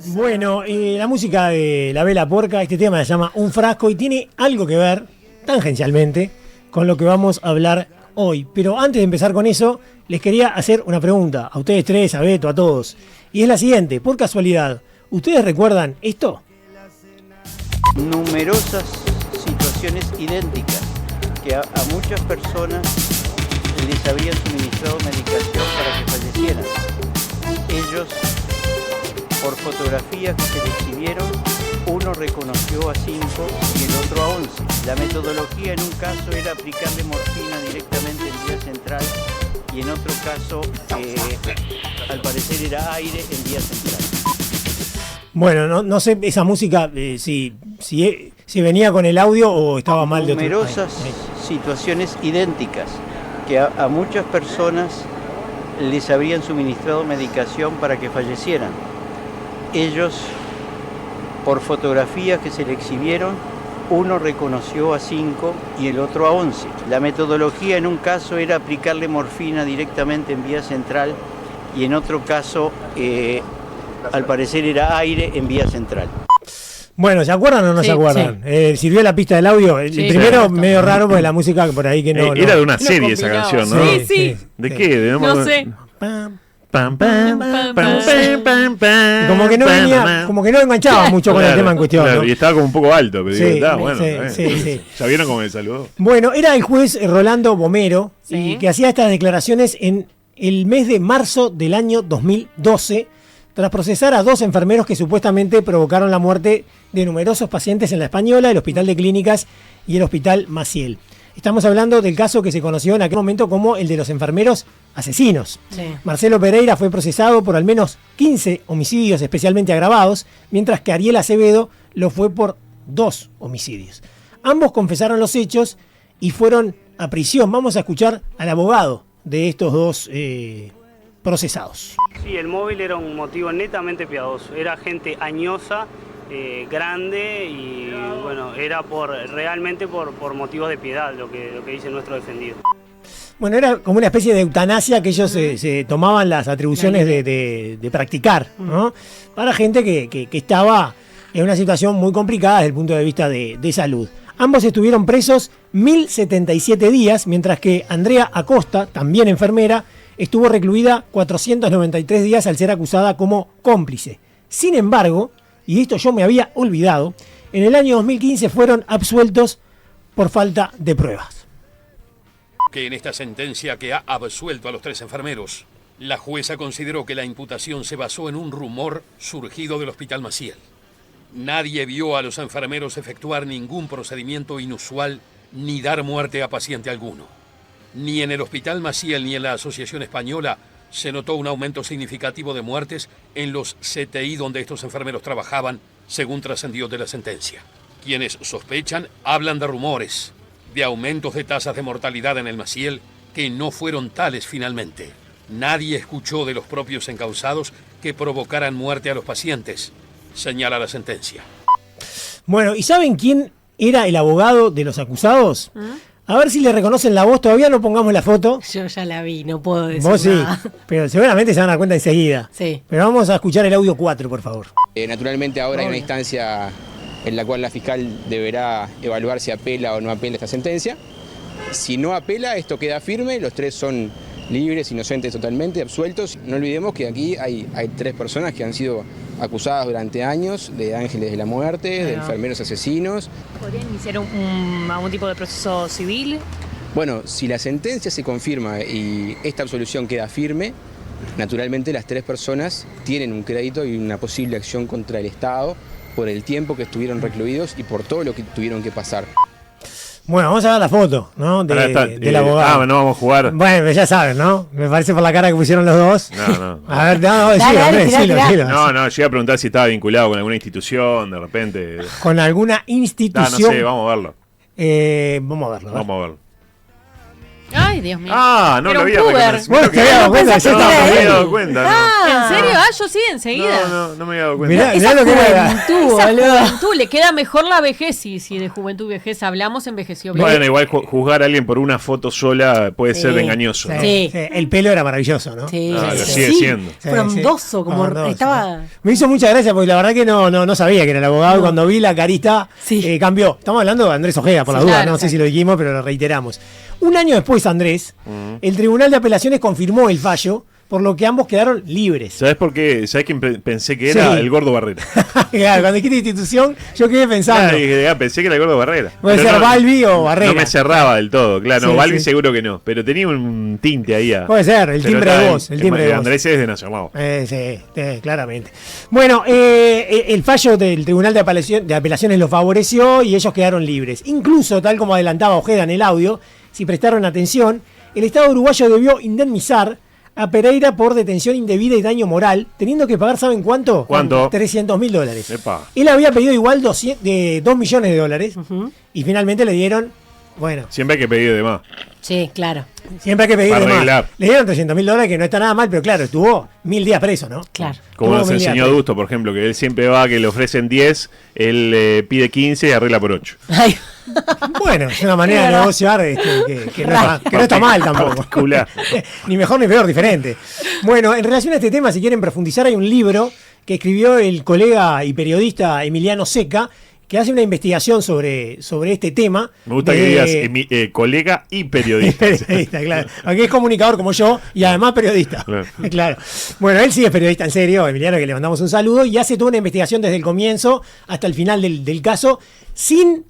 Bueno, la música de La Vela Porca, este tema se llama Un Frasco y tiene algo que ver, tangencialmente, con lo que vamos a hablar hoy. Pero antes de empezar con eso, les quería hacer una pregunta a ustedes tres, a Beto, a todos. Y es la siguiente, por casualidad, ¿ustedes recuerdan esto? Numerosas situaciones idénticas que a muchas personas les habrían suministrado medicación para que fallecieran. Ellos, por fotografías que se le exhibieron, uno reconoció a 5 y el otro a 11. La metodología en un caso era aplicarle morfina directamente en vía central y en otro caso, al parecer, era aire en vía central. Bueno, no sé esa música, si venía con el audio o estaba mal de otro. Numerosas situaciones idénticas que a muchas personas les habrían suministrado medicación para que fallecieran. Ellos, por fotografías que se le exhibieron, uno reconoció a 5 y el otro a 11. La metodología en un caso era aplicarle morfina directamente en vía central y en otro caso, al parecer, era aire en vía central. Bueno, ¿se acuerdan o no se acuerdan? Sí. ¿Sirvió la pista del audio? El primero medio raro porque la música por ahí que no... Era de una serie esa canción, ¿no? Sí. ¿De qué? No sé. Como que no venía, como que no enganchaba mucho con el tema en cuestión. Claro, ¿no? Y estaba como un poco alto, pero digo, bueno. Sí. ¿Ya vieron cómo me saludó? Bueno, era el juez Rolando Bomero, y que hacía estas declaraciones en el mes de marzo del año 2012, tras procesar a 2 enfermeros que supuestamente provocaron la muerte de numerosos pacientes en La Española, el Hospital de Clínicas y el Hospital Maciel. Estamos hablando del caso que se conoció en aquel momento como el de los enfermeros asesinos. Sí. Marcelo Pereira fue procesado por al menos 15 homicidios especialmente agravados, mientras que Ariel Acevedo lo fue por 2 homicidios. Ambos confesaron los hechos y fueron a prisión. Vamos a escuchar al abogado de estos 2 procesados. Sí, el móvil era un motivo netamente piadoso. Era gente añosa, grande y bueno, era realmente por motivos de piedad, lo que dice nuestro defendido. Bueno, era como una especie de eutanasia que ellos se tomaban las atribuciones de practicar, ¿no? Para gente que estaba en una situación muy complicada desde el punto de vista de salud. Ambos estuvieron presos 1077 días, mientras que Andrea Acosta, también enfermera, estuvo recluida 493 días al ser acusada como cómplice. Sin embargo, y esto yo me había olvidado, en el año 2015 fueron absueltos por falta de pruebas. Que en esta sentencia que ha absuelto a los 3 enfermeros, la jueza consideró que la imputación se basó en un rumor surgido del Hospital Maciel. Nadie vio a los enfermeros efectuar ningún procedimiento inusual ni dar muerte a paciente alguno. Ni en el Hospital Maciel ni en la Asociación Española se notó un aumento significativo de muertes en los CTI donde estos enfermeros trabajaban, según trascendió de la sentencia. Quienes sospechan hablan de rumores, de aumentos de tasas de mortalidad en el Maciel que no fueron tales finalmente. Nadie escuchó de los propios encausados que provocaran muerte a los pacientes, señala la sentencia. Bueno, ¿y saben quién era el abogado de los acusados? A ver si le reconocen la voz, todavía no pongamos la foto. Yo ya la vi, no puedo decir vos nada. Sí, pero seguramente se van a dar cuenta enseguida. Sí. Pero vamos a escuchar el audio 4, por favor. Naturalmente ahora hay una instancia en la cual la fiscal deberá evaluar si apela o no apela esta sentencia. Si no apela, esto queda firme, los 3 son libres, inocentes totalmente, absueltos. No olvidemos que aquí hay 3 personas que han sido acusadas durante años de ángeles de la muerte, de enfermeros asesinos. ¿Podrían iniciar algún tipo de proceso civil? Bueno, si la sentencia se confirma y esta absolución queda firme, naturalmente las 3 personas tienen un crédito y una posible acción contra el Estado por el tiempo que estuvieron recluidos y por todo lo que tuvieron que pasar. Bueno, vamos a ver la foto, ¿no? Del abogado. No vamos a jugar. Bueno, ya saben, ¿no? Me parece por la cara que pusieron los 2. No. A ver, decilo. No, llegué a preguntar si estaba vinculado con alguna institución, de repente. ¿Con alguna institución? No sé, vamos a verlo. Vamos a verlo. Vamos a verlo. Ay, Dios mío. Ah, no Era lo un había puber. reconocido. Bueno, te había dado cuenta, pensaste yo No, que no era me él. había dado cuenta. ¿En serio? Ah, yo sí, enseguida. No me había dado cuenta. Mirá, Esa lo que era. juventud, esa juventud, le queda mejor la vejez. Si de juventud y vejez hablamos, envejeció bien. Bueno, igual juzgar a alguien por una foto sola puede ser engañoso. ¿no? Sí. El pelo era maravilloso, ¿no? Sí, Ah, sí, lo sí. sigue Sí, siendo. Frondoso, como Frondoso. estaba. Me hizo mucha gracia porque la verdad que no sabía que era el abogado. Y cuando vi la carita, Sí. cambió. Estamos hablando de Andrés Ojeda, por la Sí, duda. claro, No sé claro. si lo dijimos, pero lo reiteramos. Un año después, Andrés, el Tribunal de Apelaciones confirmó el fallo, por lo que ambos quedaron libres. ¿Sabes por qué? ¿Sabes quién pensé que era? Sí. El Gordo Barrera. Claro, cuando dijiste institución, yo quedé pensando. Pensé que era el Gordo Barrera. Puede Pero ser Balbi o Barrera. No me cerraba del todo, claro. No, Sí, Balbi sí. seguro que no. Pero tenía un tinte ahí. Puede ser, el Pero timbre está de voz. El timbre de voz. Andrés es de Nacional. Sí, claramente. Bueno, el fallo del Tribunal de Apelaciones lo favoreció y ellos quedaron libres. Incluso, tal como adelantaba Ojeda en el audio, si prestaron atención, el Estado uruguayo debió indemnizar a Pereira por detención indebida y daño moral, teniendo que pagar, ¿saben cuánto? ¿Cuánto? $300.000. Epa. Él había pedido igual $2 millones y finalmente le dieron, bueno, Siempre hay que pedir de más. Sí, claro. siempre hay que pedir Para de más. arreglar. Le dieron $300.000, que no está nada mal, pero claro, estuvo 1000 días preso, ¿no? Claro. Como Tuvo nos 1000 días enseñó preso. Dusto, por ejemplo, que él siempre va que le ofrecen 10, él pide 15 y arregla por 8. Ay, Bueno, es una manera de verdad. negociar que no está mal tampoco. Particular. Ni mejor ni peor, diferente. Bueno, en relación a este tema, si quieren profundizar, hay un libro que escribió el colega y periodista Emiliano Seca, que hace una investigación sobre este tema. Me gusta que digas colega y periodista. Periodista, claro. Aquí es comunicador como yo y además periodista. Claro. Claro. Bueno, él sí es periodista en serio, Emiliano, que le mandamos un saludo, y hace toda una investigación desde el comienzo hasta el final del caso, sin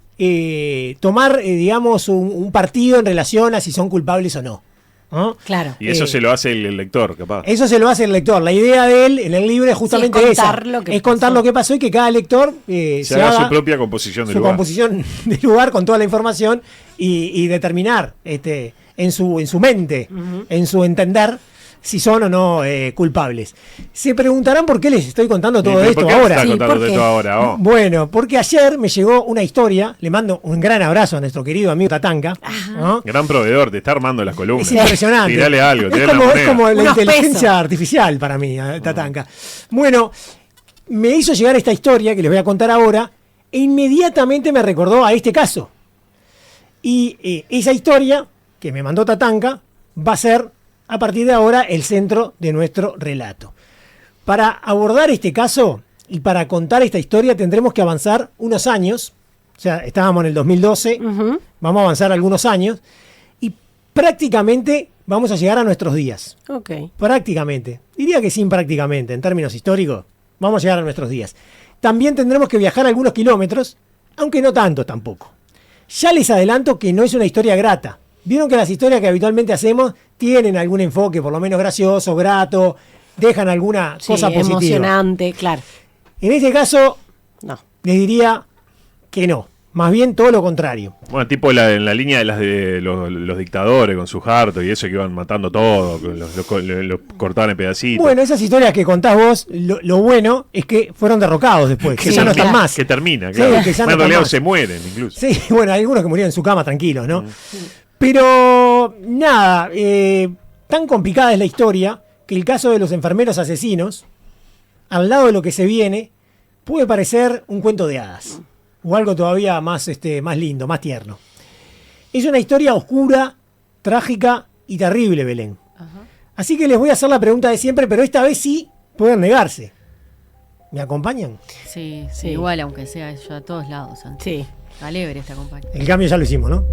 tomar, digamos, un partido en relación a si son culpables o no. ¿No? claro. Y eso se lo hace el lector, capaz. Eso se lo hace el lector. La idea de él en el libro es justamente Sí, es contar esa. lo que Es contar pasó. lo que pasó y que cada lector se haga su propia composición del su lugar. composición de lugar con toda la información y determinar en su mente, en su entender, si son o no culpables. Se preguntarán por qué les estoy contando todo ¿Por esto qué ahora. estás Sí, contándote ¿por qué? esto ahora? Oh. Bueno, porque ayer me llegó una historia, le mando un gran abrazo a nuestro querido amigo Tatanka, ¿no? Gran proveedor, te está armando las columnas. Es impresionante. Tirale algo, Es tirale como, la es moneda. como la Unos inteligencia pesos. artificial para mí, Tatanka. Bueno, me hizo llegar esta historia que les voy a contar ahora e inmediatamente me recordó a este caso. Y esa historia que me mandó Tatanka va a ser a partir de ahora el centro de nuestro relato. Para abordar este caso y para contar esta historia tendremos que avanzar unos años. O sea, estábamos en el 2012, vamos a avanzar algunos años y prácticamente vamos a llegar a nuestros días. Ok. Prácticamente. Diría que sin prácticamente, en términos históricos, vamos a llegar a nuestros días. También tendremos que viajar algunos kilómetros, aunque no tanto tampoco. Ya les adelanto que no es una historia grata. Vieron que las historias que habitualmente hacemos tienen algún enfoque, por lo menos gracioso, grato, dejan alguna Sí, cosa positiva. emocionante, claro. En este caso, No. les diría que no. Más bien todo lo contrario. Bueno, tipo en la línea de los dictadores con sus hartos y eso que iban matando todo, que los cortaban en pedacitos. Bueno, esas historias que contás vos, lo bueno es que fueron derrocados después, que Sí, ya no están claro. más. Que termina, Sí, claro. que ya no En realidad está más. se mueren incluso. Sí, bueno, hay algunos que murieron en su cama tranquilos, ¿no? Pero nada, tan complicada es la historia que el caso de los enfermeros asesinos, al lado de lo que se viene, puede parecer un cuento de hadas. O algo todavía más, más lindo, más tierno. Es una historia oscura, trágica y terrible, Belén. Así que les voy a hacer la pregunta de siempre, pero esta vez sí pueden negarse. ¿Me acompañan? Sí, sí, Sí. igual, aunque sea yo a todos lados. Santi. Sí. Alegre esta compañía. El cambio ya lo hicimos, ¿no?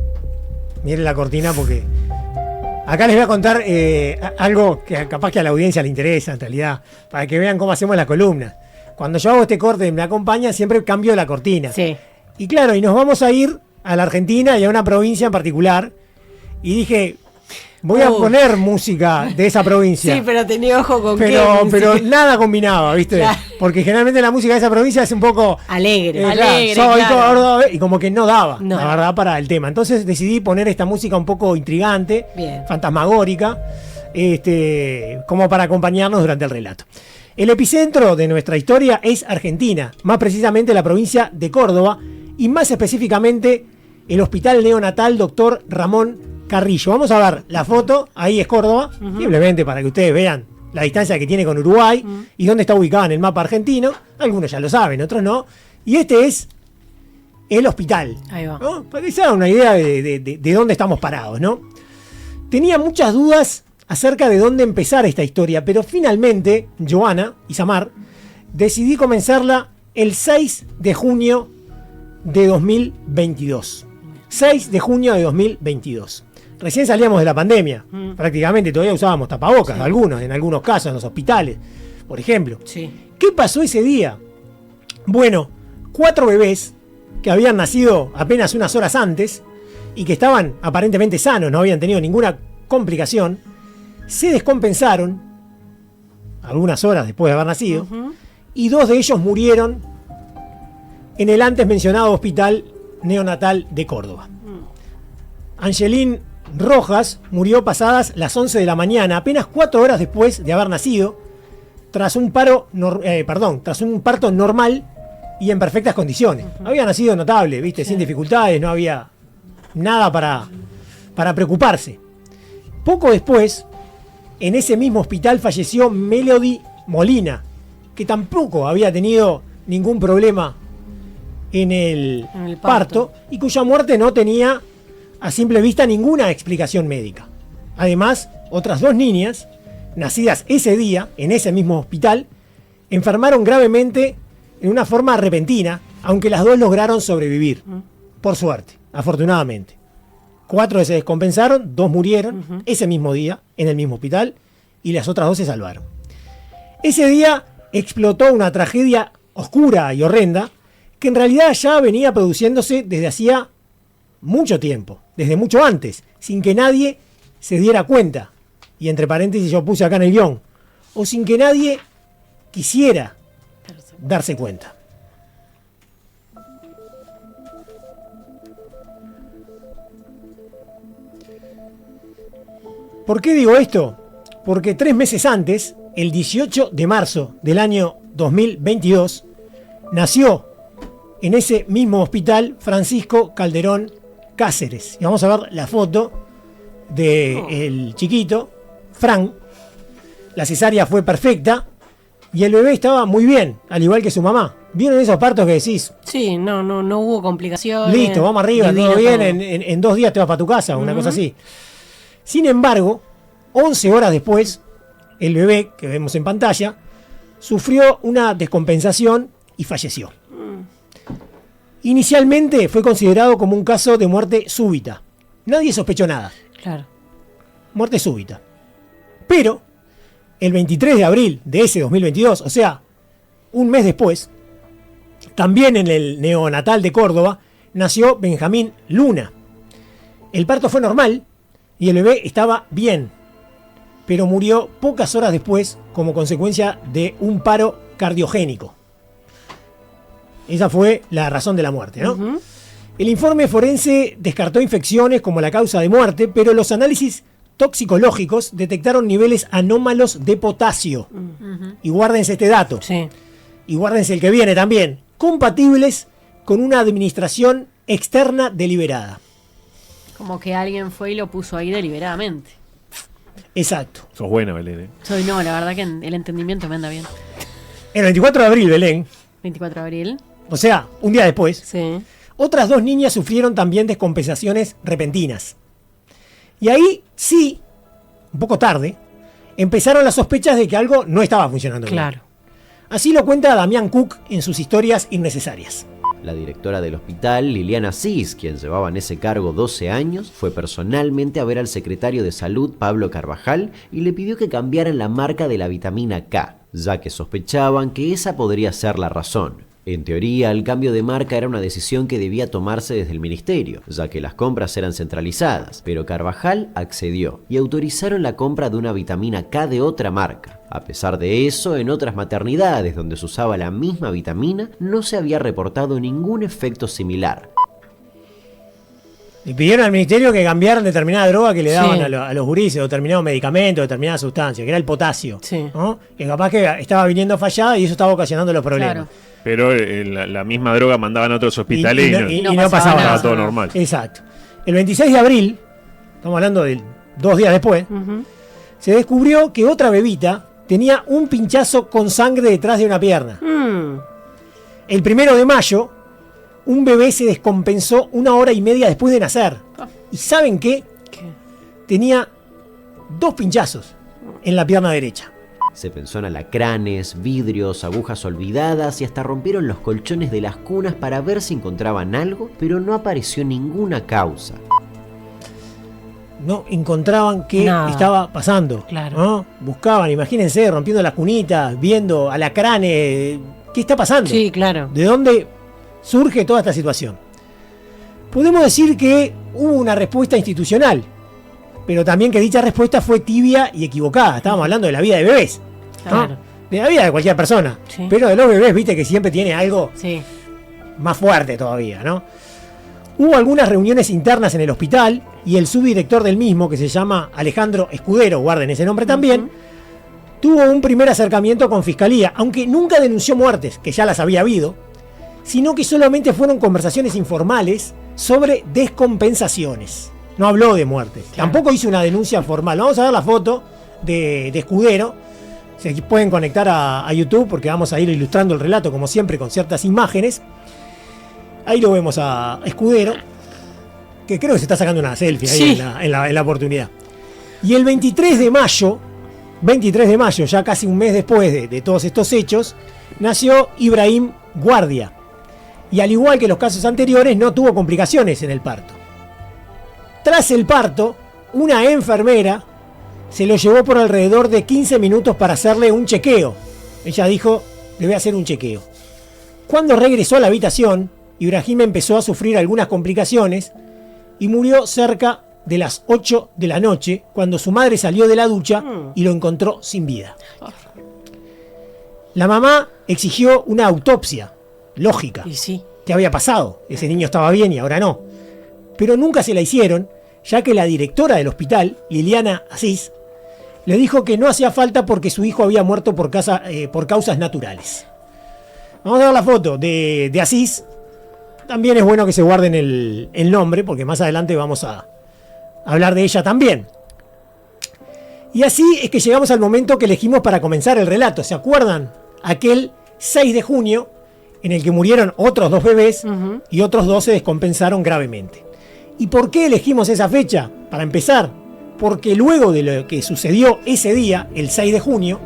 Miren la cortina porque... Acá les voy a contar algo que capaz que a la audiencia le interesa, en realidad, para que vean cómo hacemos la columna. Cuando yo hago este corte y me acompañan, siempre cambio la cortina. Sí. Y claro, y nos vamos a ir a la Argentina y a una provincia en particular. Y dije, voy a poner música de esa provincia. Sí, pero tenía ojo con pero qué. nada combinaba, ¿viste? Claro. Porque generalmente la música de esa provincia es un poco... Alegre. claro, Alegre, soy claro. gordo, y como que no daba, No. la verdad, para el tema. Entonces decidí poner esta música un poco intrigante, Bien. fantasmagórica, como para acompañarnos durante el relato. El epicentro de nuestra historia es Argentina, más precisamente la provincia de Córdoba, y más específicamente el Hospital Neonatal Dr. Ramón Carrillo. Vamos a ver la foto, ahí es Córdoba, simplemente para que ustedes vean la distancia que tiene con Uruguay y dónde está ubicada en el mapa argentino. Algunos ya lo saben, otros no. Y este es el hospital. Ahí va. ¿No? Para que se hagan una idea de dónde estamos parados, ¿no? Tenía muchas dudas acerca de dónde empezar esta historia, pero finalmente, Joana y Samar, decidí comenzarla el 6 de junio de 2022. 6 de junio de 2022. Recién salíamos de la pandemia. Prácticamente todavía usábamos tapabocas, algunos, en algunos casos, en los hospitales, por ejemplo. Sí. ¿Qué pasó ese día? Bueno, 4 bebés que habían nacido apenas unas horas antes y que estaban aparentemente sanos, no habían tenido ninguna complicación, se descompensaron algunas horas después de haber nacido y 2 de ellos murieron en el antes mencionado hospital neonatal de Córdoba. Angelín Rojas murió pasadas las 11 de la mañana, apenas 4 horas después de haber nacido, tras un parto normal y en perfectas condiciones. Había nacido notable, ¿viste? Sin dificultades, no había nada para preocuparse. Poco después, en ese mismo hospital falleció Melody Molina, que tampoco había tenido ningún problema en el parto y cuya muerte no tenía a simple vista ninguna explicación médica. Además, otras 2 niñas, nacidas ese día en ese mismo hospital, enfermaron gravemente en una forma repentina, aunque las 2 lograron sobrevivir. Por suerte, afortunadamente. 4 se descompensaron, 2 murieron ese mismo día en el mismo hospital y las otras 2 se salvaron. Ese día explotó una tragedia oscura y horrenda que en realidad ya venía produciéndose desde hacía mucho tiempo, desde mucho antes, sin que nadie se diera cuenta. Y entre paréntesis yo puse acá en el guión, o sin que nadie quisiera darse cuenta. ¿Por qué digo esto? Porque 3 meses antes, el 18 de marzo del año 2022, nació en ese mismo hospital Francisco Calderón Cáceres. Y vamos a ver la foto del chiquito, Fran. La cesárea fue perfecta y el bebé estaba muy bien, al igual que su mamá. ¿Vieron esos partos que decís? Sí, no hubo complicaciones. Listo, vamos arriba, todo bien, en 2 días te vas para tu casa, una cosa así. Sin embargo, 11 horas después, el bebé, que vemos en pantalla, sufrió una descompensación y falleció. Inicialmente fue considerado como un caso de muerte súbita. Nadie sospechó nada. Claro. Muerte súbita. Pero, el 23 de abril de ese 2022, o sea, un mes después, también en el neonatal de Córdoba, nació Benjamín Luna. El parto fue normal y el bebé estaba bien, pero murió pocas horas después como consecuencia de un paro cardiogénico. Esa fue la razón de la muerte, ¿no? El informe forense descartó infecciones como la causa de muerte, pero los análisis toxicológicos detectaron niveles anómalos de potasio. Y guárdense este dato. Sí. Y guárdense el que viene también. Compatibles con una administración externa deliberada. Como que alguien fue y lo puso ahí deliberadamente. Exacto. Sos buena, Belén. No, la verdad que el entendimiento me anda bien. El 24 de abril, Belén. 24 de abril. O sea, un día después. Sí. Otras 2 niñas sufrieron también descompensaciones repentinas. Y ahí sí, un poco tarde, empezaron las sospechas de que algo no estaba funcionando bien. Claro. Así lo cuenta Damián Cook en sus historias innecesarias. La directora del hospital, Liliana Cis, quien llevaba en ese cargo 12 años, fue personalmente a ver al secretario de Salud, Pablo Carvajal, y le pidió que cambiaran la marca de la vitamina K, ya que sospechaban que esa podría ser la razón. En teoría, el cambio de marca era una decisión que debía tomarse desde el ministerio, ya que las compras eran centralizadas, pero Carvajal accedió y autorizaron la compra de una vitamina K de otra marca. A pesar de eso, en otras maternidades donde se usaba la misma vitamina, no se había reportado ningún efecto similar. Le pidieron al ministerio que cambiaran determinada droga que le daban a los gurises, o determinado medicamento, determinada sustancia, que era el potasio. Sí. ¿No? Que capaz que estaba viniendo fallada y eso estaba ocasionando los problemas. Claro. Pero la misma droga mandaban a otros hospitales y no pasaba nada. Estaba todo normal. Exacto. El 26 de abril, estamos hablando de 2 días después, se descubrió que otra bebita tenía un pinchazo con sangre detrás de una pierna. El 1 de mayo, un bebé se descompensó 1 hora y media después de nacer. ¿Y saben qué? Tenía 2 pinchazos en la pierna derecha. Se pensó en alacranes, vidrios, agujas olvidadas y hasta rompieron los colchones de las cunas para ver si encontraban algo, pero no apareció ninguna causa. No encontraban qué estaba pasando. Claro. ¿No? Buscaban, imagínense, rompiendo las cunitas, viendo alacranes. ¿Qué está pasando? Sí, claro. ¿De dónde surge toda esta situación? Podemos decir que hubo una respuesta institucional, pero también que dicha respuesta fue tibia y equivocada. Estábamos hablando de la vida de bebés, ¿no? Claro. De la vida de cualquier persona. Sí. Pero de los bebés, viste que siempre tiene algo Sí. más fuerte todavía, ¿no? Hubo algunas reuniones internas en el hospital y el subdirector del mismo, que se llama Alejandro Escudero, guarden ese nombre también, tuvo un primer acercamiento con Fiscalía, aunque nunca denunció muertes, que ya las había habido, sino que solamente fueron conversaciones informales sobre descompensaciones. No habló de muertes. Claro. Tampoco hizo una denuncia formal. Vamos a ver la foto de Escudero. Se pueden conectar a YouTube porque vamos a ir ilustrando el relato, como siempre, con ciertas imágenes. Ahí lo vemos a Escudero, que creo que se está sacando una selfie ahí Sí. en la oportunidad. Y el 23 de mayo, ya casi un mes después de todos estos hechos, nació Ibrahim Guardia. Y al igual que los casos anteriores, no tuvo complicaciones en el parto. Tras el parto, una enfermera se lo llevó por alrededor de 15 minutos para hacerle un chequeo. Ella dijo, le voy a hacer un chequeo. Cuando regresó a la habitación, Ibrahim empezó a sufrir algunas complicaciones y murió cerca de las 8 de la noche, cuando su madre salió de la ducha y lo encontró sin vida. La mamá exigió una autopsia, lógica. Y sí. ¿Qué había pasado? Ese niño estaba bien y ahora no. Pero nunca se la hicieron, ya que la directora del hospital, Liliana Asís, le dijo que no hacía falta porque su hijo había muerto por causas naturales. Vamos a ver la foto de Asís. También es bueno que se guarden el nombre, porque más adelante vamos a hablar de ella también. Y así es que llegamos al momento que elegimos para comenzar el relato. ¿Se acuerdan? Aquel 6 de junio, en el que murieron otros 2 bebés y otros 2 se descompensaron gravemente. ¿Y por qué elegimos esa fecha? Para empezar, porque luego de lo que sucedió ese día, el 6 de junio,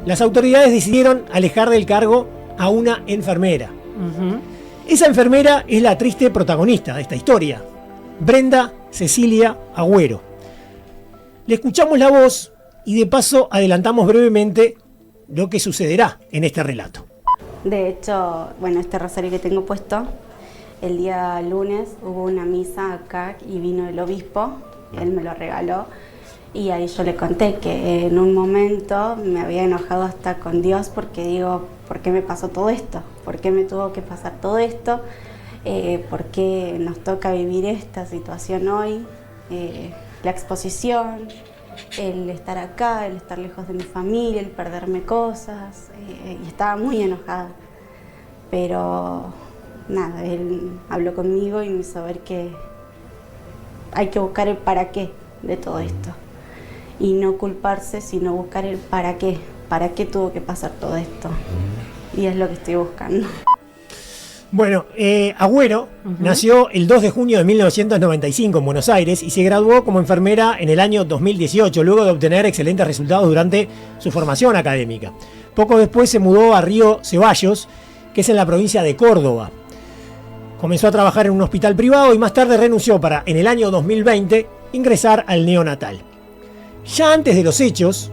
las autoridades decidieron alejar del cargo a una enfermera. Esa enfermera es la triste protagonista de esta historia, Brenda Cecilia Agüero. Le escuchamos la voz y de paso adelantamos brevemente lo que sucederá en este relato. De hecho, bueno, este rosario que tengo puesto, el día lunes hubo una misa acá y vino el obispo, él me lo regaló y ahí yo le conté que en un momento me había enojado hasta con Dios porque digo, ¿por qué me pasó todo esto? ¿Por qué me tuvo que pasar todo esto? ¿Por qué nos toca vivir esta situación hoy? La exposición, el estar acá, el estar lejos de mi familia, el perderme cosas, y estaba muy enojada. Pero nada, él habló conmigo y me hizo ver que hay que buscar el para qué de todo esto. Y no culparse, sino buscar el para qué tuvo que pasar todo esto. Y es lo que estoy buscando. Bueno, Agüero nació el 2 de junio de 1995 en Buenos Aires y se graduó como enfermera en el año 2018, luego de obtener excelentes resultados durante su formación académica. Poco después se mudó a Río Ceballos, que es en la provincia de Córdoba. Comenzó a trabajar en un hospital privado y más tarde renunció para, en el año 2020, ingresar al neonatal. Ya antes de los hechos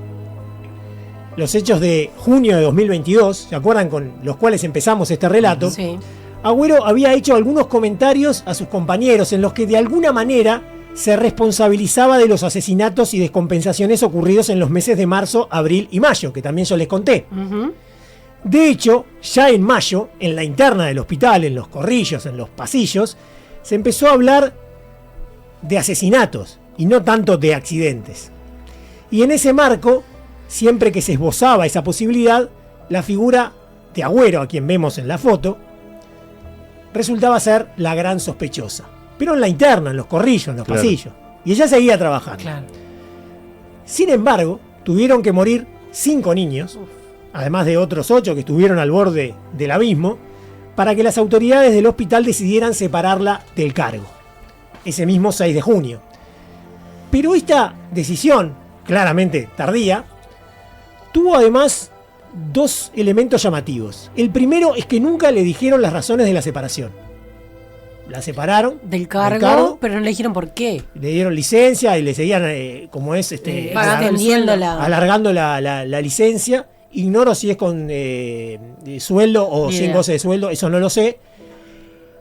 de junio de 2022, ¿se acuerdan con los cuales empezamos este relato? Sí. Agüero había hecho algunos comentarios a sus compañeros en los que de alguna manera se responsabilizaba de los asesinatos y descompensaciones ocurridos en los meses de marzo, abril y mayo, que también yo les conté. De hecho, ya en mayo, en la interna del hospital, en los corrillos, en los pasillos, se empezó a hablar de asesinatos y no tanto de accidentes. Y en ese marco, siempre que se esbozaba esa posibilidad, la figura de Agüero, a quien vemos en la foto, resultaba ser la gran sospechosa. Pero en la interna, en los corrillos, en los pasillos. Y ella seguía trabajando. Claro. Sin embargo, tuvieron que morir 5 niños, además de otros 8 que estuvieron al borde del abismo, para que las autoridades del hospital decidieran separarla del cargo, ese mismo 6 de junio. Pero esta decisión, claramente tardía, tuvo además 2 elementos llamativos. El primero es que nunca le dijeron las razones de la separación. La separaron del cargo, pero no le dijeron por qué. Le dieron licencia y le seguían, como es, alargando la licencia. Ignoro si es con sueldo o sin goce de sueldo, eso no lo sé.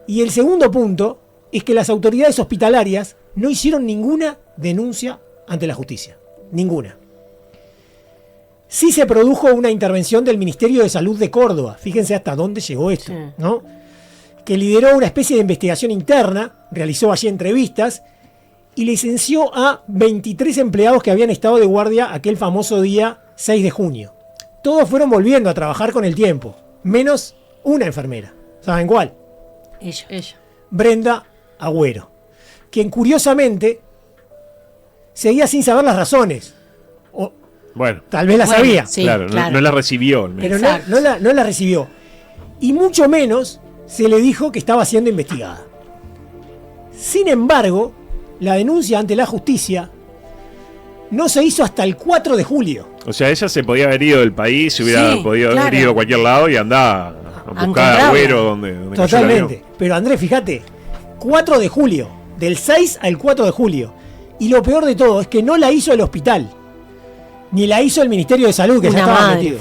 Y el segundo punto es que las autoridades hospitalarias no hicieron ninguna denuncia ante la justicia. Ninguna. Sí se produjo una intervención del Ministerio de Salud de Córdoba. Fíjense hasta dónde llegó esto, sí, ¿no? Que lideró una especie de investigación interna, realizó allí entrevistas y licenció a 23 empleados que habían estado de guardia aquel famoso día 6 de junio. Todos fueron volviendo a trabajar con el tiempo, menos una enfermera. ¿Saben cuál? Ella. Brenda Agüero, quien curiosamente seguía sin saber las razones. Bueno, tal vez la sabía. Sí, claro. No la recibió. Pero no la recibió. Y mucho menos se le dijo que estaba siendo investigada. Sin embargo, la denuncia ante la justicia no se hizo hasta el 4 de julio. O sea, ella se podía haber ido del país, se hubiera podido haber ido a cualquier lado y andaba a buscar a Agüero donde totalmente. Pero Andrés, fíjate, 4 de julio, del 6 al 4 de julio. Y lo peor de todo es que no la hizo el hospital, ni la hizo el Ministerio de Salud, que ya estaba metido.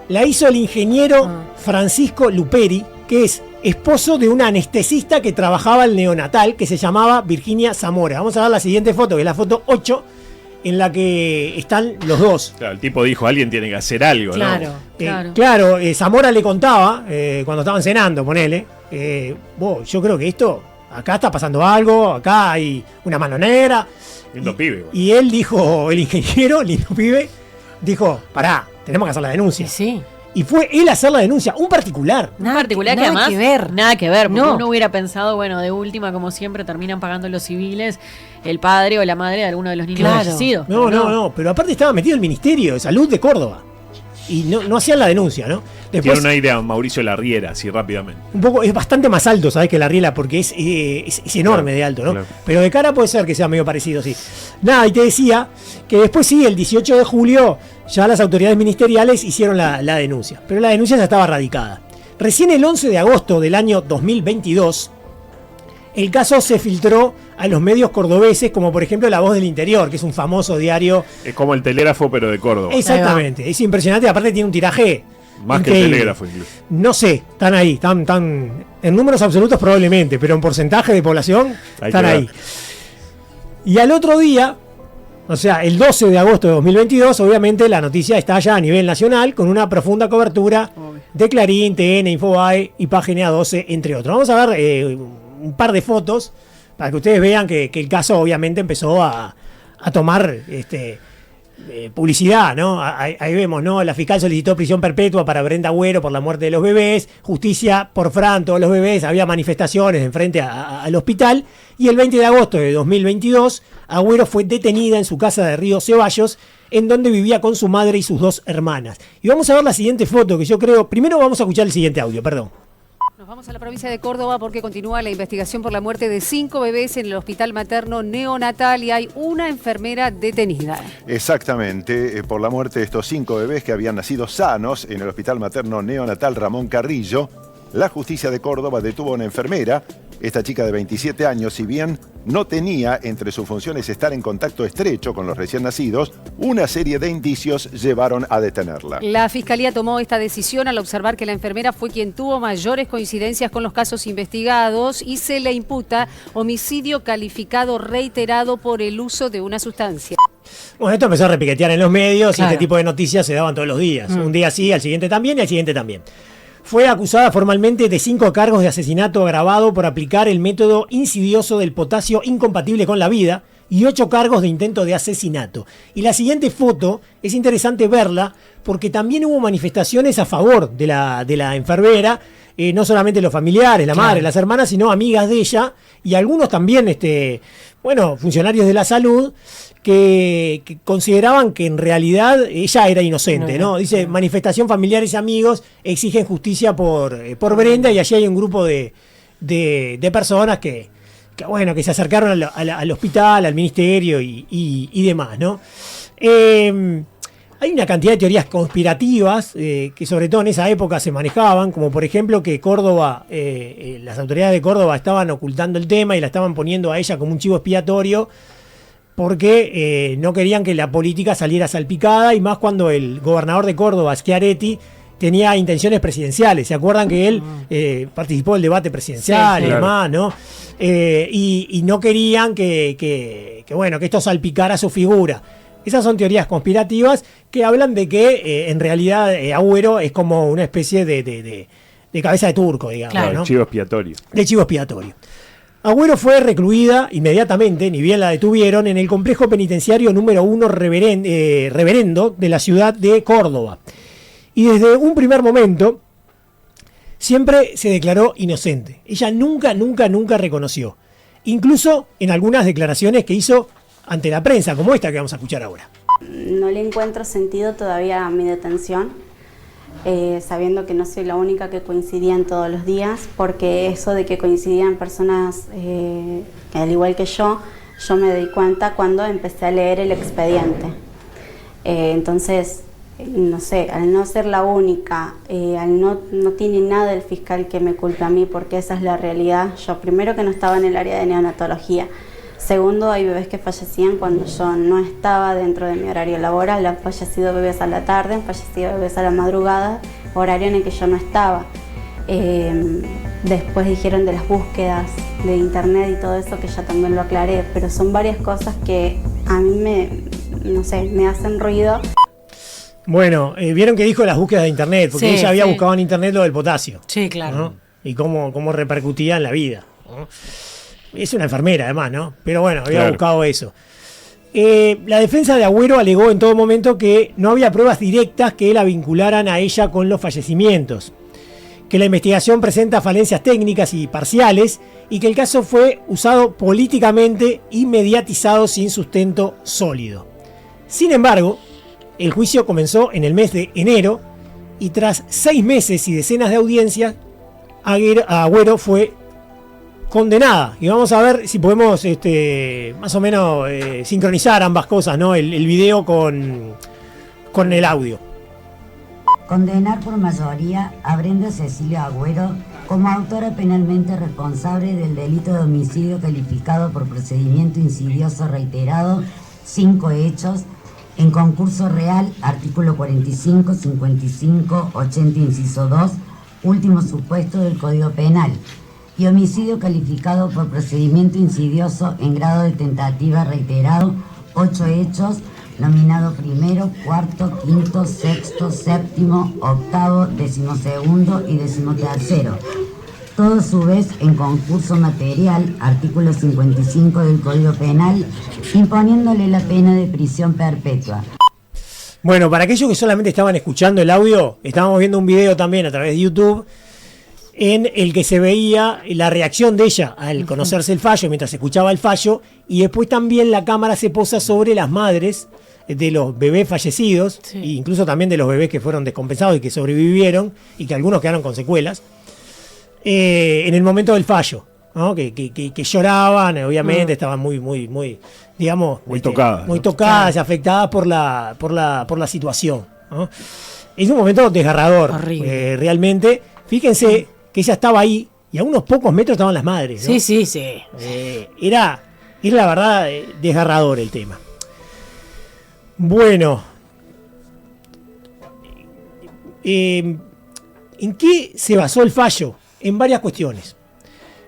La hizo el ingeniero Francisco Luperi, que es esposo de una anestesista que trabajaba en neonatal, que se llamaba Virginia Zamora. Vamos a ver la siguiente foto, que es la foto 8, en la que están los dos. Claro, el tipo dijo, alguien tiene que hacer algo, claro, ¿no? Claro, Zamora le contaba, cuando estaban cenando, ponele, yo creo que acá está pasando algo, acá hay una mano negra. Lindo pibe. Bueno. Y él dijo, el ingeniero, lindo pibe, dijo, pará, tenemos que hacer la denuncia. Sí. Y fue él a hacer la denuncia, un particular. Que además nada que ver, porque uno hubiera pensado, bueno, de última, como siempre, terminan pagando los civiles el padre o la madre de alguno de los niños fallecidos. No, pero aparte estaba metido el Ministerio de Salud de Córdoba. Y no hacían la denuncia, ¿no? Tiene una idea Mauricio Larriera, así rápidamente. Un poco, es bastante más alto, ¿sabes? Que Larriera, porque es enorme de alto, ¿no? Claro. Pero de cara puede ser que sea medio parecido, sí. Nada, y te decía que después sí, el 18 de julio, ya las autoridades ministeriales hicieron la denuncia. Pero la denuncia ya estaba radicada. Recién el 11 de agosto del año 2022, el caso se filtró a los medios cordobeses, como por ejemplo La Voz del Interior, que es un famoso diario. Es como el Telégrafo, pero de Córdoba. Exactamente, es impresionante, aparte tiene un tiraje más increíble. Que el Telégrafo incluso. No sé, están ahí, están en números absolutos probablemente, pero en porcentaje de población están ahí. Y al otro día, o sea, el 12 de agosto de 2022, obviamente la noticia está ya a nivel nacional, con una profunda cobertura de Clarín, TN, Infobae y Página 12, entre otros. Vamos a ver un par de fotos para que ustedes vean que el caso obviamente empezó a tomar publicidad, ¿no? Ahí vemos, ¿no? La fiscal solicitó prisión perpetua para Brenda Agüero por la muerte de los bebés, justicia por Fran, todos los bebés, había manifestaciones enfrente al hospital, y el 20 de agosto de 2022 Agüero fue detenida en su casa de Río Ceballos, en donde vivía con su madre y sus 2 hermanas. Y vamos a ver la siguiente foto, que yo creo, primero vamos a escuchar el siguiente audio, perdón. Nos vamos a la provincia de Córdoba porque continúa la investigación por la muerte de 5 bebés en el hospital materno neonatal y hay una enfermera detenida. Exactamente, por la muerte de estos 5 bebés que habían nacido sanos en el hospital materno neonatal Ramón Carrillo, la justicia de Córdoba detuvo a una enfermera. Esta chica de 27 años, si bien no tenía entre sus funciones estar en contacto estrecho con los recién nacidos, una serie de indicios llevaron a detenerla. La Fiscalía tomó esta decisión al observar que la enfermera fue quien tuvo mayores coincidencias con los casos investigados y se le imputa homicidio calificado reiterado por el uso de una sustancia. Bueno, esto empezó a repiquetear en los medios, claro. Y este tipo de noticias se daban todos los días. Un día sí, al siguiente también y al siguiente también. Fue acusada formalmente de 5 cargos de asesinato agravado por aplicar el método insidioso del potasio incompatible con la vida y 8 cargos de intento de asesinato. Y la siguiente foto es interesante verla porque también hubo manifestaciones a favor de la enfermera no solamente los familiares, la madre, las hermanas, sino amigas de ella y algunos también, funcionarios de la salud que consideraban que en realidad ella era inocente, ¿no? Dice, manifestación familiares y amigos exigen justicia por Brenda, y allí hay un grupo de personas que se acercaron al hospital, al ministerio y demás, ¿no? Hay una cantidad de teorías conspirativas que sobre todo en esa época se manejaban, como por ejemplo que Córdoba, las autoridades de Córdoba estaban ocultando el tema y la estaban poniendo a ella como un chivo expiatorio porque no querían que la política saliera salpicada, y más cuando el gobernador de Córdoba, Schiaretti, tenía intenciones presidenciales. ¿Se acuerdan que él participó del debate presidencial y demás, ¿no? Y no querían que esto salpicara su figura. Esas son teorías conspirativas que hablan de que en realidad Agüero es como una especie de cabeza de turco, digamos. Claro, ¿no? De chivo expiatorio. De chivo expiatorio. Agüero fue recluida inmediatamente, ni bien la detuvieron, en el complejo penitenciario número 1 Reverendo de la ciudad de Córdoba. Y desde un primer momento siempre se declaró inocente. Ella nunca reconoció. Incluso en algunas declaraciones que hizo ante la prensa, como esta que vamos a escuchar ahora. No le encuentro sentido todavía a mi detención, sabiendo que no soy la única que coincidían todos los días, porque eso de que coincidían personas que al igual que yo me di cuenta cuando empecé a leer el expediente. Entonces, no sé, al no ser la única, no tiene nada el fiscal que me culpe a mí, porque esa es la realidad. Yo primero que no estaba en el área de neonatología. Segundo, hay bebés que fallecían cuando yo no estaba dentro de mi horario laboral. Han fallecido bebés a la tarde, han fallecido bebés a la madrugada, horario en el que yo no estaba. Después dijeron de las búsquedas de internet y todo eso, que ya también lo aclaré, pero son varias cosas que a mí me hacen ruido. Bueno, vieron que dijo las búsquedas de internet, porque ella había buscado en internet lo del potasio. Sí, claro. ¿No? Y cómo repercutía en la vida, ¿no? Es una enfermera, además, ¿no? Pero bueno, había buscado eso. La defensa de Agüero alegó en todo momento que no había pruebas directas que la vincularan a ella con los fallecimientos, que la investigación presenta falencias técnicas y parciales, y que el caso fue usado políticamente y mediatizado sin sustento sólido. Sin embargo, el juicio comenzó en el mes de enero, y tras 6 meses y decenas de audiencias, Agüero fue condenada. Y vamos a ver si podemos más o menos sincronizar ambas cosas, ¿no? El video con el audio. Condenar por mayoría a Brenda Cecilia Agüero como autora penalmente responsable del delito de homicidio calificado por procedimiento insidioso reiterado, 5 hechos, en concurso real, artículo 45, 55, 80, inciso 2, último supuesto del Código Penal, y homicidio calificado por procedimiento insidioso en grado de tentativa reiterado, 8 hechos, nominado primero, cuarto, quinto, sexto, séptimo, octavo, 12º y 13º. Todo a su vez en concurso material, artículo 55 del Código Penal, imponiéndole la pena de prisión perpetua. Bueno, para aquellos que solamente estaban escuchando el audio, estábamos viendo un video también a través de YouTube en el que se veía la reacción de ella al conocerse el fallo, mientras escuchaba el fallo, y después también la cámara se posa sobre las madres de los bebés fallecidos, e incluso también de los bebés que fueron descompensados y que sobrevivieron, y que algunos quedaron con secuelas, en el momento del fallo, ¿no? Que lloraban, obviamente, estaban muy digamos, muy tocadas, afectadas por la situación, ¿no? Es un momento desgarrador, realmente. Fíjense que ella estaba ahí y a unos pocos metros estaban las madres, ¿no? Sí. Era la verdad desgarrador el tema. Bueno, ¿en qué se basó el fallo? En varias cuestiones.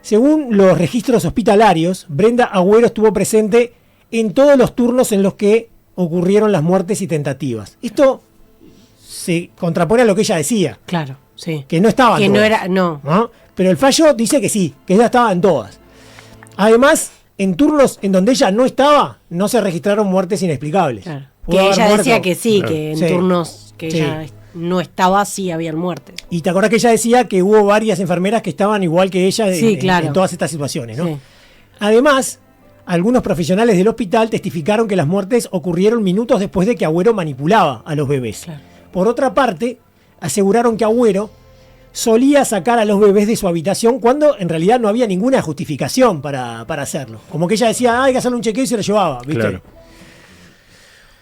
Según los registros hospitalarios, Brenda Agüero estuvo presente en todos los turnos en los que ocurrieron las muertes y tentativas. Esto se contrapone a lo que ella decía. Claro, sí. Que no estaban que todas. No era, no. Pero el fallo dice que sí, que ella estaba en todas. Además, en turnos en donde ella no estaba, no se registraron muertes inexplicables. Claro. Que ella decía que sí, claro, que en turnos que ella no estaba así, habían muertes. Y te acordás que ella decía que hubo varias enfermeras que estaban igual que ella en todas estas situaciones, ¿no? Sí. Además, algunos profesionales del hospital testificaron que las muertes ocurrieron minutos después de que Agüero manipulaba a los bebés. Claro. Por otra parte, aseguraron que Agüero solía sacar a los bebés de su habitación cuando en realidad no había ninguna justificación para hacerlo. Como que ella decía, hay que hacerle un chequeo y se lo llevaba, ¿viste? Claro.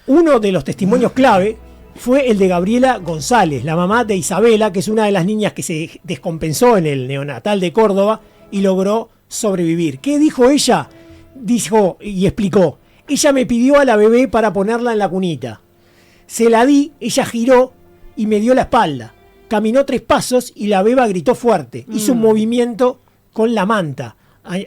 Uno de los testimonios clave fue el de Gabriela González, la mamá de Isabela, que es una de las niñas que se descompensó en el neonatal de Córdoba y logró sobrevivir. ¿Qué dijo ella? Dijo y explicó, ella me pidió a la bebé para ponerla en la cunita. Se la di, ella giró y me dio la espalda. Caminó 3 pasos y la beba gritó fuerte. Hizo un movimiento con la manta.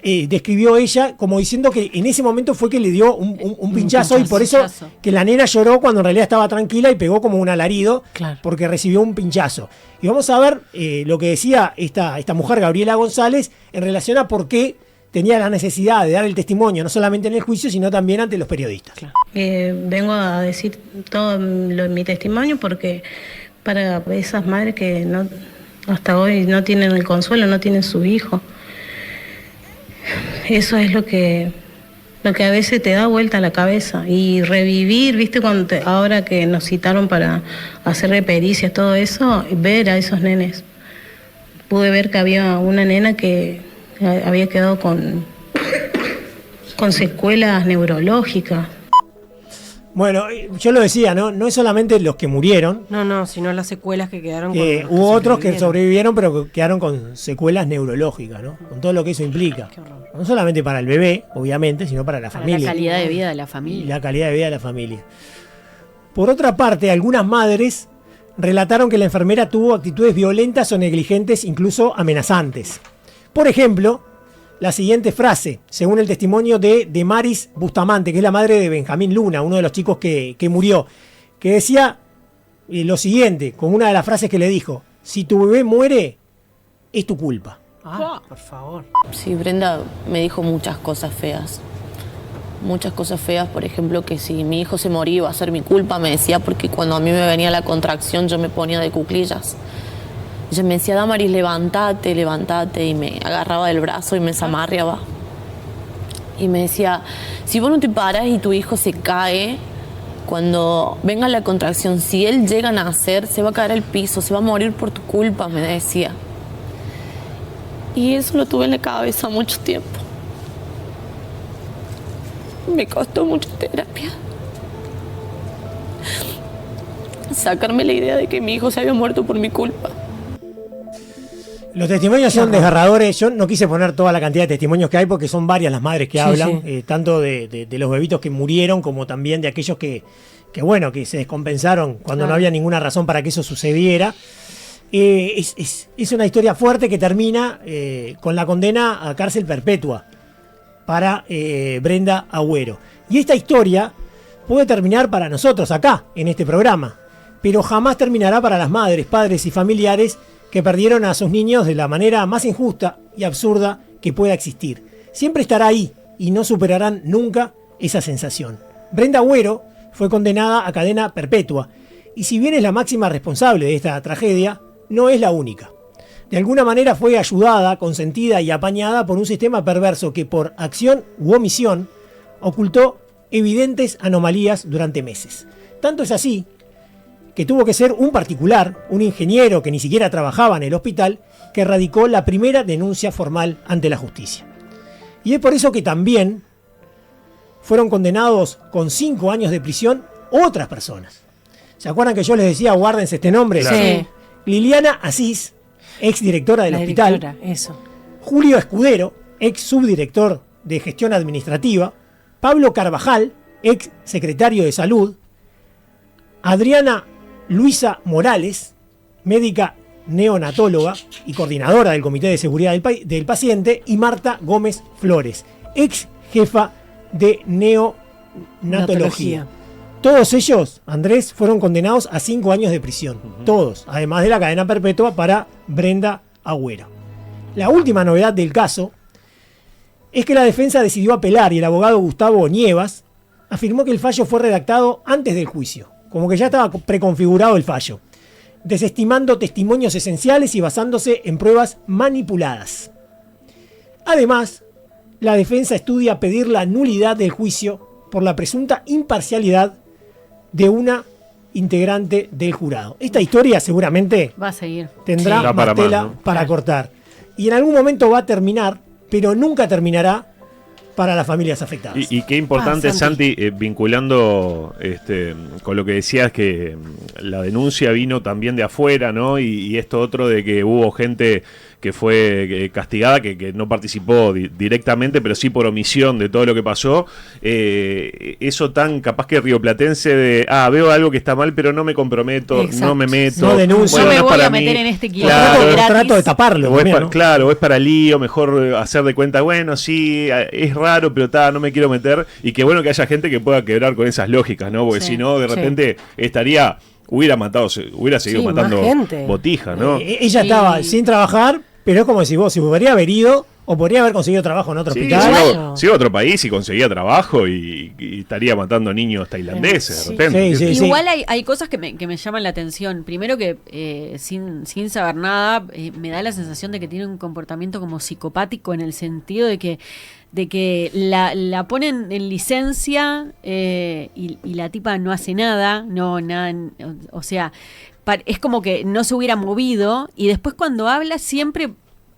Describió ella como diciendo que en ese momento fue que le dio un pinchazo y por eso que la nena lloró cuando en realidad estaba tranquila y pegó como un alarido, claro, porque recibió un pinchazo. Y vamos a ver lo que decía esta mujer, Gabriela González, en relación a por qué tenía la necesidad de dar el testimonio, no solamente en el juicio, sino también ante los periodistas. Claro. Vengo a decir todo mi testimonio porque para esas madres que no, hasta hoy no tienen el consuelo, no tienen su hijo. Eso es lo que a veces te da vuelta a la cabeza. Y revivir, viste, ahora que nos citaron para hacer pericias, todo eso, ver a esos nenes. Pude ver que había una nena que había quedado con secuelas neurológicas. Bueno, yo lo decía, no es solamente los que murieron. No, sino las secuelas que quedaron. Hubo otros que sobrevivieron, pero que quedaron con secuelas neurológicas, ¿no? Con todo lo que eso implica. No solamente para el bebé, obviamente, sino para la familia. La calidad de vida de la familia. La calidad de vida de la familia. Por otra parte, algunas madres relataron que la enfermera tuvo actitudes violentas o negligentes, incluso amenazantes. Por ejemplo, la siguiente frase, según el testimonio de Maris Bustamante, que es la madre de Benjamín Luna, uno de los chicos que murió, que decía lo siguiente, con una de las frases que le dijo: si tu bebé muere, es tu culpa. Por favor. Sí, Brenda me dijo muchas cosas feas. Muchas cosas feas, por ejemplo, que si mi hijo se moría iba a ser mi culpa, me decía, porque cuando a mí me venía la contracción yo me ponía de cuclillas. Ella me decía, Damaris, levántate, y me agarraba del brazo y me zamarreaba. Y me decía, si vos no te paras y tu hijo se cae, cuando venga la contracción, si él llega a nacer, se va a caer al piso, se va a morir por tu culpa, me decía. Y eso lo tuve en la cabeza mucho tiempo. Me costó mucha terapia. Sacarme la idea de que mi hijo se había muerto por mi culpa. Los testimonios son desgarradores. Yo no quise poner toda la cantidad de testimonios que hay porque son varias las madres que hablan, tanto de los bebitos que murieron como también de aquellos que se descompensaron cuando no había ninguna razón para que eso sucediera. Es una historia fuerte que termina con la condena a cárcel perpetua para Brenda Agüero. Y esta historia puede terminar para nosotros acá, en este programa, pero jamás terminará para las madres, padres y familiares que perdieron a sus niños de la manera más injusta y absurda que pueda existir. Siempre estará ahí y no superarán nunca esa sensación. Brenda Agüero fue condenada a cadena perpetua y si bien es la máxima responsable de esta tragedia, no es la única. De alguna manera fue ayudada, consentida y apañada por un sistema perverso que por acción u omisión ocultó evidentes anomalías durante meses. Tanto es así que tuvo que ser un particular, un ingeniero que ni siquiera trabajaba en el hospital, que radicó la primera denuncia formal ante la justicia. Y es por eso que también fueron condenados con 5 años de prisión otras personas. ¿Se acuerdan que yo les decía, guárdense este nombre? Sí. Liliana Asís, ex directora del hospital. Eso. Julio Escudero, ex subdirector de gestión administrativa. Pablo Carvajal, ex secretario de salud. Adriana Luisa Morales, médica neonatóloga y coordinadora del Comité de Seguridad del Paciente, y Marta Gómez Flores, ex jefa de neonatología. Todos ellos, Andrés, fueron condenados a 5 años de prisión. Todos, además de la cadena perpetua para Brenda Agüero. La última novedad del caso es que la defensa decidió apelar y el abogado Gustavo Nievas afirmó que el fallo fue redactado antes del juicio, como que ya estaba preconfigurado el fallo. desestimando testimonios esenciales y basándose en pruebas manipuladas. Además, la defensa estudia pedir la nulidad del juicio por la presunta imparcialidad de una integrante del jurado. Esta historia seguramente va a seguir. Tendrá más tela para cortar. Y en algún momento va a terminar, pero nunca terminará para las familias afectadas. Y qué importante, Santi, vinculando con lo que decías, que la denuncia vino también de afuera, ¿no? Y esto otro de que hubo gente que fue castigada, que no participó directamente, pero sí por omisión de todo lo que pasó. Eso tan capaz que rioplatense de, veo algo que está mal, pero no me comprometo, no me meto. No denuncio. No me voy a meter en este quilombo. Claro, trato de taparlo. Claro, o es para lío, mejor hacer de cuenta, bueno, sí, es raro, pero no me quiero meter. Y qué bueno que haya gente que pueda quebrar con esas lógicas, ¿no? Porque si no, de repente hubiera seguido matando botija, ¿no? Ella estaba sin trabajar, pero es como decís vos, si podría haber ido o podría haber conseguido trabajo en otro hospital. Si iba a otro país y conseguía trabajo y estaría matando niños tailandeses de repente. Igual hay cosas que me llaman la atención. Primero que sin saber nada, me da la sensación de que tiene un comportamiento como psicopático, en el sentido de que la ponen en licencia y la tipa no hace nada, o sea, es como que no se hubiera movido, y después cuando habla siempre,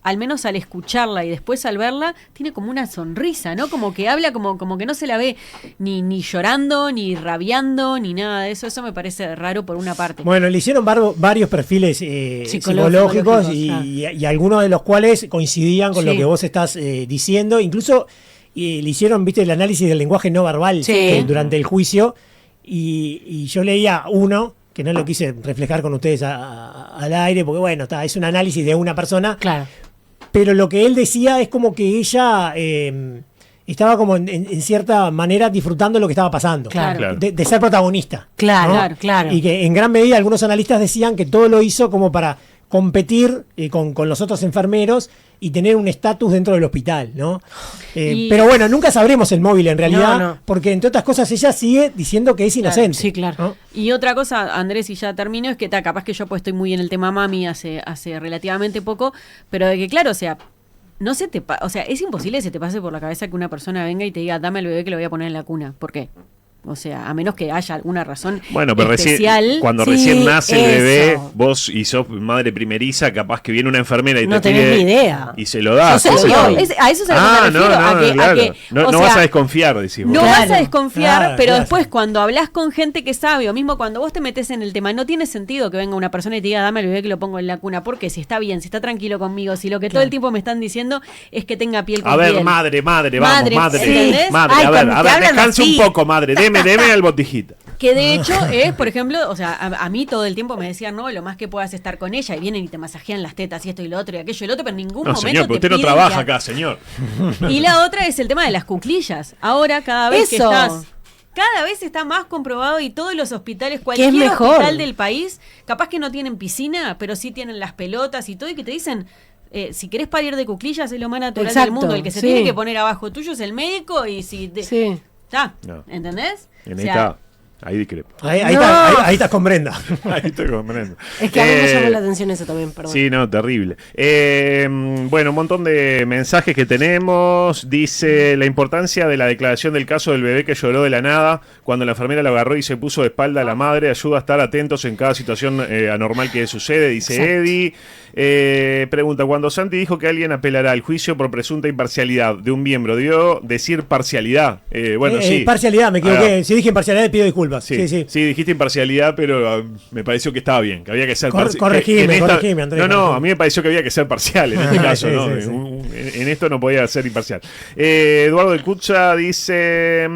al menos al escucharla y después al verla, tiene como una sonrisa, ¿no? Como que habla como que no se la ve ni llorando, ni rabiando, ni nada de eso. Eso me parece raro por una parte. Bueno, le hicieron varios perfiles psicológicos y algunos de los cuales coincidían con lo que vos estás diciendo. Incluso le hicieron, viste, el análisis del lenguaje no verbal durante el juicio, y yo leía uno que no lo quise reflejar con ustedes al aire, porque bueno, es un análisis de una persona. Claro. Pero lo que él decía es como que ella estaba como en cierta manera disfrutando lo que estaba pasando. Claro. De ser protagonista. Claro. Y que en gran medida algunos analistas decían que todo lo hizo como para competir con los otros enfermeros y tener un estatus dentro del hospital, ¿no? Pero bueno, nunca sabremos el móvil en realidad, porque entre otras cosas ella sigue diciendo que es inocente. Sí, claro. ¿No? Y otra cosa, Andrés, y ya termino, es que capaz que yo pues estoy muy en el tema mami hace relativamente poco, pero de que claro, o sea, es imposible que se te pase por la cabeza que una persona venga y te diga, dame el bebé que lo voy a poner en la cuna. ¿Por qué? O sea, a menos que haya alguna razón especial. Cuando recién nace el bebé, vos y sos madre primeriza, capaz que viene una enfermera y no te tenés ni idea. Y se lo das. A eso es a lo que me refiero. No vas a desconfiar, decís vos. No vas a desconfiar, pero después cuando hablas con gente que sabe, o mismo cuando vos te metes en el tema, no tiene sentido que venga una persona y te diga, dame el bebé que lo pongo en la cuna, porque si está bien, si está tranquilo conmigo, si lo que todo el tiempo me están diciendo es que tenga piel con piel. A ver, madre, vamos, madre. ¿Entendés? Madre, a ver, descansa un poco, madre. Deme el botijita. Que de hecho es, por ejemplo, o sea, a mí todo el tiempo me decían, no, lo más que puedas estar con ella, y vienen y te masajean las tetas y esto y lo otro y aquello y lo otro, pero en ningún momento señor, te usted no trabaja acá, señor. Y la otra es el tema de las cuclillas. Ahora cada vez cada vez está más comprobado, y todos los hospitales, cualquier hospital del país, capaz que no tienen piscina, pero sí tienen las pelotas y todo, y que te dicen, si querés parir de cuclillas es lo más natural del mundo, el que se tiene que poner abajo tuyo es el médico, y si ¿entendés? Ahí discrepo. Ahí estás con Brenda. Ahí estoy con Brenda. Es que a mí me llamó la atención eso también, perdón. Sí, no, terrible. Bueno, un montón de mensajes que tenemos. Dice la importancia de la declaración del caso del bebé que lloró de la nada cuando la enfermera lo agarró y se puso de espalda a la madre. Ayuda a estar atentos en cada situación anormal que sucede, dice Eddie. Pregunta, cuando Santi dijo que alguien apelará al juicio por presunta imparcialidad de un miembro, ¿debió decir parcialidad? Bueno, sí. Parcialidad, me equivoqué. Si dije imparcialidad, le pido disculpas. Sí, dijiste imparcialidad, pero me pareció que estaba bien, que había que ser parcial. Corregime, Andrés. No, a mí me pareció que había que ser parcial en este caso, ¿no? En esto no podía ser imparcial. Eduardo de Cucha dice,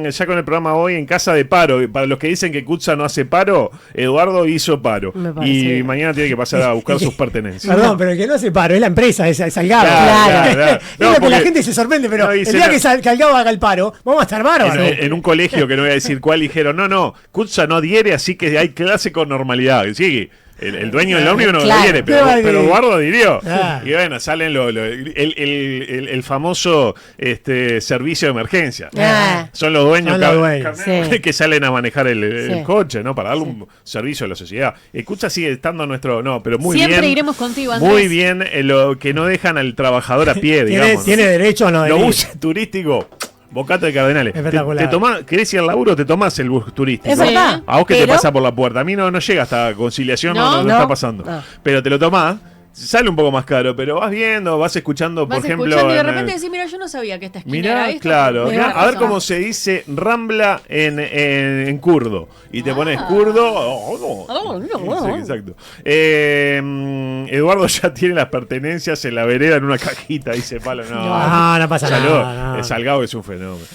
ya con el programa hoy en casa de paro, para los que dicen que Cucha no hace paro, Eduardo hizo paro. Y mañana tiene que pasar a buscar sus pertenencias. Perdón, pero el que no hace paro es la empresa, es Salgado. Claro. Es lo que la gente se sorprende, pero el día que Salgado haga el paro, vamos a estar bárbaros. En un colegio, que no voy a decir cuál, dijeron, no, Cucha no adhiere, así que hay clase con normalidad. Sí, El dueño del ómnibus no Claro. lo quiere, pero Eduardo adhirió. Ah. Y bueno, salen el famoso servicio de emergencia. Ah. Son los dueños, Son los dueños. Sí. que salen a manejar el Sí. coche, ¿no? Para darle un servicio a la sociedad. Escucha, sigue estando nuestro... No, pero muy Siempre bien. iremos contigo, Andrés. Muy bien lo que no dejan al trabajador a pie, digamos. ¿Tiene derecho o no? Los derecho? buses turísticos, Bocata de Cardenales. Espectacular. ¿Querés ir al laburo? Te tomás el bus turístico. Es verdad. A vos que te Pero- pasa por la puerta. A mí no llega hasta conciliación, no No. está pasando. No. Pero te lo tomás, sale un poco más caro, pero vas viendo, vas escuchando, Vas por ejemplo. escuchando y de en repente el- decís, mira, yo no sabía que esta esquina Mirá, era esta. claro. Mirá, A ver pasó. cómo se dice Rambla en kurdo. Y te pones kurdo. Sí, exacto. Eduardo ya tiene las pertenencias en la vereda en una cajita, dice Palo. No pasa nada, no. Salgado es un fenómeno.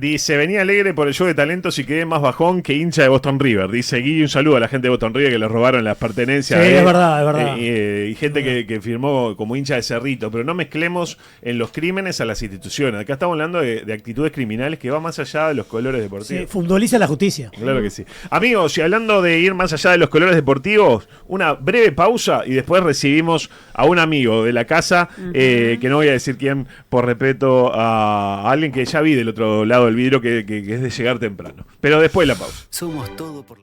Dice, venía alegre por el show de talentos y quedé más bajón que hincha de Boston River. Dice Gui, un saludo a la gente de Boston River que le robaron las pertenencias. Sí, es verdad, es verdad. Y gente que firmó como hincha de Cerrito. Pero no mezclemos en los crímenes a las instituciones. Acá estamos hablando de actitudes criminales que va más allá de los colores deportivos. Sí, futboliza la justicia. Claro que sí. Amigos, y hablando de ir más allá de los colores deportivos, una breve pausa y después recibimos a un amigo de la casa, que no voy a decir quién, por respeto a alguien que ya vi del otro lado del vidrio, que es de llegar temprano. Pero después de la pausa. Somos todo por